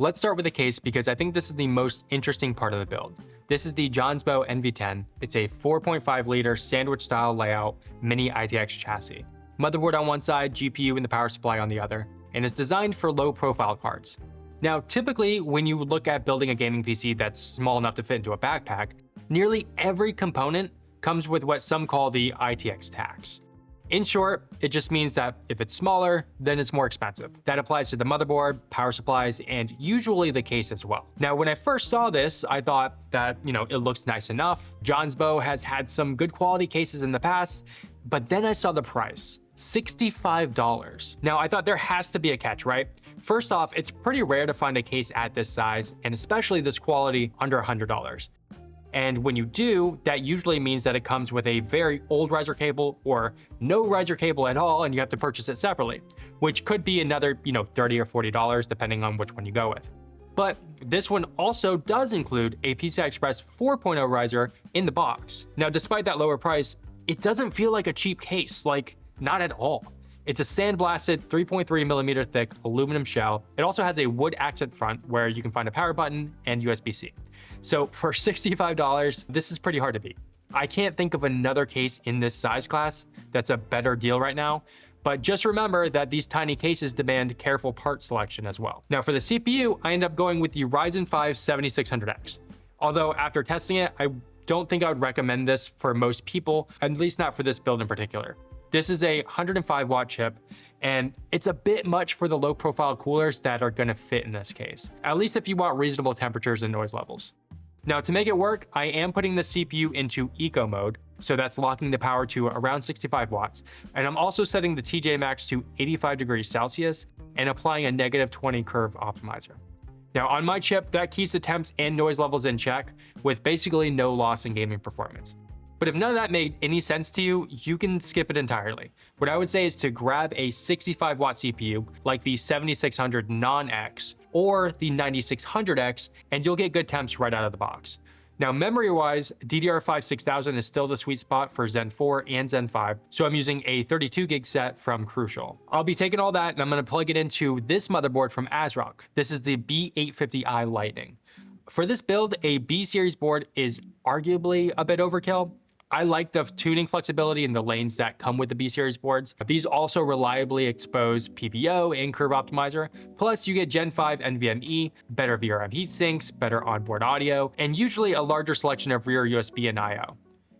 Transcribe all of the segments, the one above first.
Let's start with the case because I think this is the most interesting part of the build. This is the Johnston NV10. It's a 4.5 liter sandwich style layout mini ITX chassis. Motherboard on one side, GPU and the power supply on the other, and it's designed for low profile cards. Now, typically when you look at building a gaming PC that's small enough to fit into a backpack, nearly every component comes with what some call the ITX tax. In short, it just means that if it's smaller, then it's more expensive. That applies to the motherboard, power supplies, and usually the case as well. Now, when I first saw this, I thought that, it looks nice enough. Johnston has had some good quality cases in the past, but then I saw the price, $65. Now, I thought there has to be a catch, right? First off, it's pretty rare to find a case at this size, and especially this quality under $100. And when you do, that usually means that it comes with a very old riser cable or no riser cable at all, and you have to purchase it separately, which could be another, $30 or $40 depending on which one you go with. But this one also does include a PCI Express 4.0 riser in the box. Now, despite that lower price, it doesn't feel like a cheap case, like not at all. It's a sandblasted 3.3mm thick aluminum shell. It also has a wood accent front where you can find a power button and USB-C. So for $65, this is pretty hard to beat. I can't think of another case in this size class that's a better deal right now, but just remember that these tiny cases demand careful part selection as well. Now for the CPU, I end up going with the Ryzen 5 7600X. Although after testing it, I don't think I would recommend this for most people, at least not for this build in particular. This is a 105 watt chip, and it's a bit much for the low profile coolers that are gonna fit in this case, at least if you want reasonable temperatures and noise levels. Now to make it work, I am putting the CPU into eco mode, so that's locking the power to around 65 watts. And I'm also setting the TJ Max to 85 degrees Celsius and applying a -20 curve optimizer. Now on my chip, that keeps the temps and noise levels in check with basically no loss in gaming performance. But if none of that made any sense to you, you can skip it entirely. What I would say is to grab a 65 watt CPU like the 7600 non-X or the 9600X, and you'll get good temps right out of the box. Now, memory-wise, DDR5 6000 is still the sweet spot for Zen 4 and Zen 5, so I'm using a 32 gig set from Crucial. I'll be taking all that and I'm gonna plug it into this motherboard from ASRock. This is the B850i Lightning. For this build, a B-series board is arguably a bit overkill. I like the tuning flexibility and the lanes that come with the B-series boards. These also reliably expose PPO and curve optimizer. Plus you get Gen 5 NVMe, better VRM heat sinks, better onboard audio, and usually a larger selection of rear USB and I/O.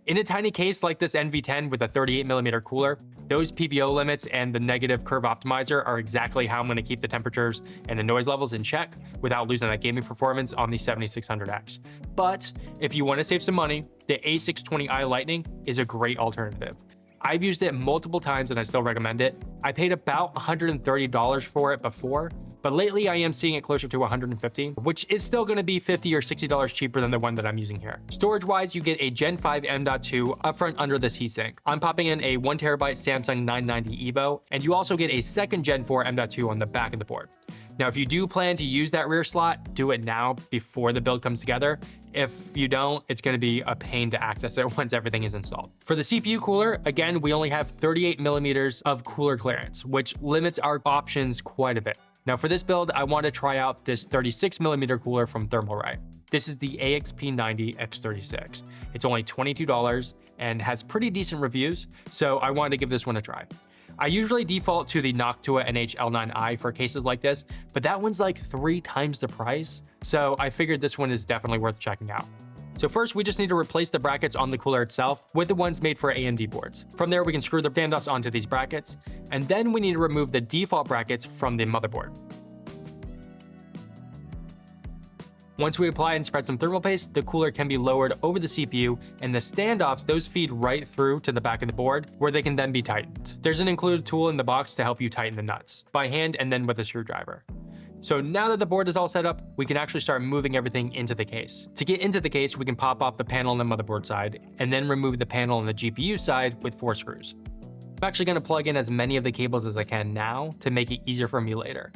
In a tiny case like this NV10 with a 38mm cooler, those PPO limits and the negative curve optimizer are exactly how I'm going to keep the temperatures and the noise levels in check without losing that gaming performance on the 7600X. But if you want to save some money, the A620i Lightning is a great alternative. I've used it multiple times and I still recommend it. I paid about $130 for it before, but lately I am seeing it closer to $150, which is still gonna be $50 or $60 cheaper than the one that I'm using here. Storage-wise, you get a Gen 5 M.2 upfront under this heatsink. I'm popping in a 1TB Samsung 990 EVO, and you also get a second Gen 4 M.2 on the back of the board. Now, if you do plan to use that rear slot, do it now before the build comes together. If you don't, it's gonna be a pain to access it once everything is installed. For the CPU cooler, again, we only have 38mm of cooler clearance, which limits our options quite a bit. Now for this build, I want to try out this 36mm cooler from Thermalright. This is the AXP90X36. It's only $22 and has pretty decent reviews, so I wanted to give this one a try. I usually default to the Noctua NH-L9i for cases like this, but that one's like 3 times the price, so I figured this one is definitely worth checking out. So first, we just need to replace the brackets on the cooler itself with the ones made for AMD boards. From there, we can screw the standoffs onto these brackets, and then we need to remove the default brackets from the motherboard. Once we apply and spread some thermal paste, the cooler can be lowered over the CPU, and the standoffs, those feed right through to the back of the board where they can then be tightened. There's an included tool in the box to help you tighten the nuts, by hand and then with a screwdriver. So now that the board is all set up, we can actually start moving everything into the case. To get into the case, we can pop off the panel on the motherboard side, and then remove the panel on the GPU side with 4 screws. I'm actually gonna plug in as many of the cables as I can now to make it easier for me later.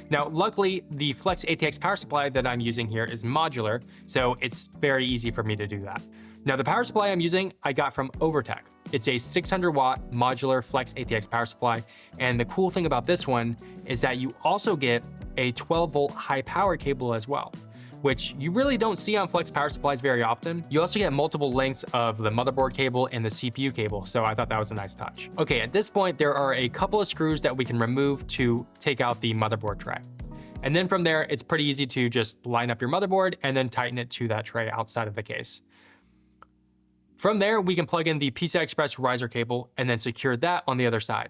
Now, luckily, the Flex ATX power supply that I'm using here is modular, so it's very easy for me to do that. Now, the power supply I'm using, I got from Overtech. It's a 600 watt modular Flex ATX power supply, and the cool thing about this one is that you also get a 12-volt high power cable as well, which you really don't see on flex power supplies very often. You also get multiple lengths of the motherboard cable and the CPU cable, so I thought that was a nice touch. Okay, at this point, there are a couple of screws that we can remove to take out the motherboard tray. And then from there, it's pretty easy to just line up your motherboard and then tighten it to that tray outside of the case. From there, we can plug in the PCI Express riser cable and then secure that on the other side.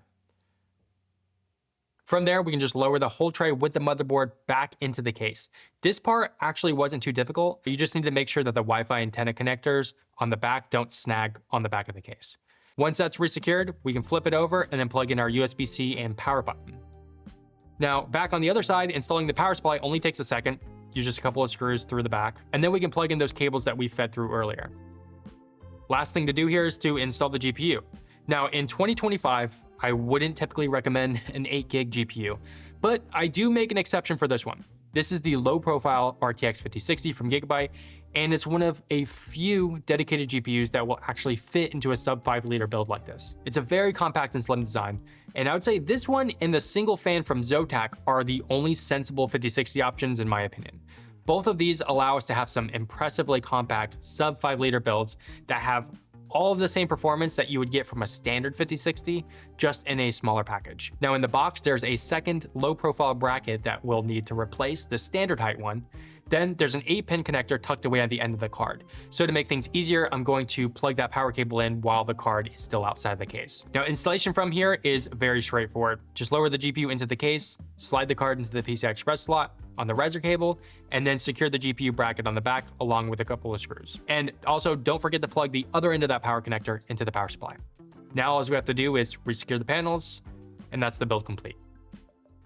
From there, we can just lower the whole tray with the motherboard back into the case. This part actually wasn't too difficult. You just need to make sure that the Wi-Fi antenna connectors on the back don't snag on the back of the case. Once that's resecured, we can flip it over and then plug in our USB-C and power button. Now, back on the other side, installing the power supply only takes a second. Use just a couple of screws through the back, and then we can plug in those cables that we fed through earlier. Last thing to do here is to install the GPU. Now, in 2025, I wouldn't typically recommend an 8 gig GPU, but I do make an exception for this one. This is the low-profile RTX 5060 from Gigabyte, and it's one of a few dedicated GPUs that will actually fit into a sub 5 liter build like this. It's a very compact and slim design, and I would say this one and the single fan from Zotac are the only sensible 5060 options in my opinion. Both of these allow us to have some impressively compact sub 5 liter builds that have all of the same performance that you would get from a standard 5060, just in a smaller package. Now in the box, there's a second low profile bracket that we'll need to replace the standard height one. Then there's an 8-pin connector tucked away at the end of the card. So to make things easier, I'm going to plug that power cable in while the card is still outside the case. Now installation from here is very straightforward. Just lower the GPU into the case, slide the card into the PCI Express slot on the riser cable, and then secure the GPU bracket on the back along with a couple of screws. And also don't forget to plug the other end of that power connector into the power supply. Now all we have to do is resecure the panels, and that's the build complete.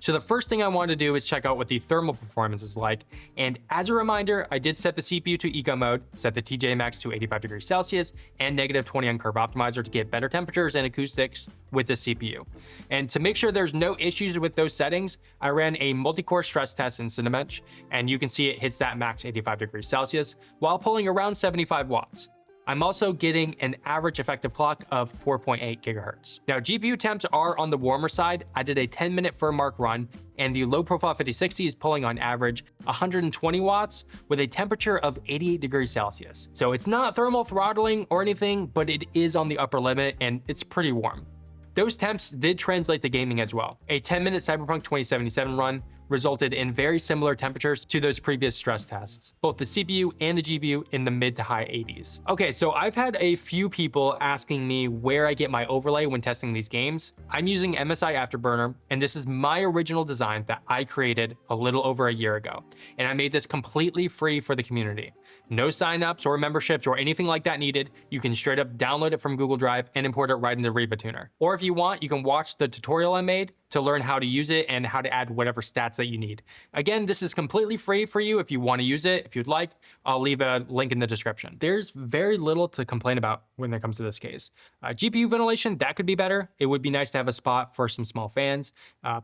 So the first thing I wanted to do is check out what the thermal performance is like. And as a reminder, I did set the CPU to eco mode, set the TJ max to 85 degrees Celsius, and -20 on curve optimizer to get better temperatures and acoustics with the CPU. And to make sure there's no issues with those settings, I ran a multi-core stress test in Cinebench, and you can see it hits that max 85 degrees Celsius while pulling around 75 watts. I'm also getting an average effective clock of 4.8 gigahertz. Now, GPU temps are on the warmer side. I did a 10-minute firm mark run, and the low profile 5060 is pulling on average 120 watts with a temperature of 88 degrees Celsius. So it's not thermal throttling or anything, but it is on the upper limit and it's pretty warm. Those temps did translate to gaming as well. A 10-minute Cyberpunk 2077 run resulted in very similar temperatures to those previous stress tests, both the CPU and the GPU in the mid to high 80s. Okay, so I've had a few people asking me where I get my overlay when testing these games. I'm using MSI Afterburner, and this is my original design that I created a little over a year ago. And I made this completely free for the community. No signups or memberships or anything like that needed. You can straight up download it from Google Drive and import it right into Riva Tuner. Or if you want, you can watch the tutorial I made to learn how to use it and how to add whatever stats that you need. Again, this is completely free for you if you want to use it. If you'd like, I'll leave a link in the description. There's very little to complain about when it comes to this case. GPU ventilation, that could be better. It would be nice to have a spot for some small fans,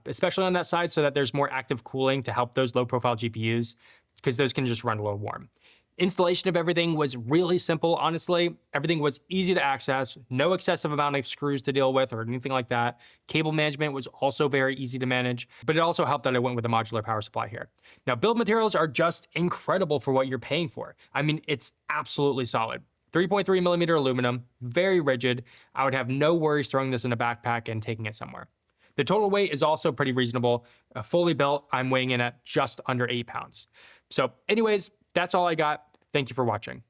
especially on that side so that there's more active cooling to help those low profile GPUs, because those can just run a little warm. Installation of everything was really simple, honestly. Everything was easy to access, no excessive amount of screws to deal with or anything like that. Cable management was also very easy to manage, but it also helped that I went with a modular power supply here. Now, build materials are just incredible for what you're paying for. I mean, it's absolutely solid. 3.3 millimeter aluminum, very rigid. I would have no worries throwing this in a backpack and taking it somewhere. The total weight is also pretty reasonable. Fully built, I'm weighing in at just under 8 pounds. So anyways, that's all I got. Thank you for watching.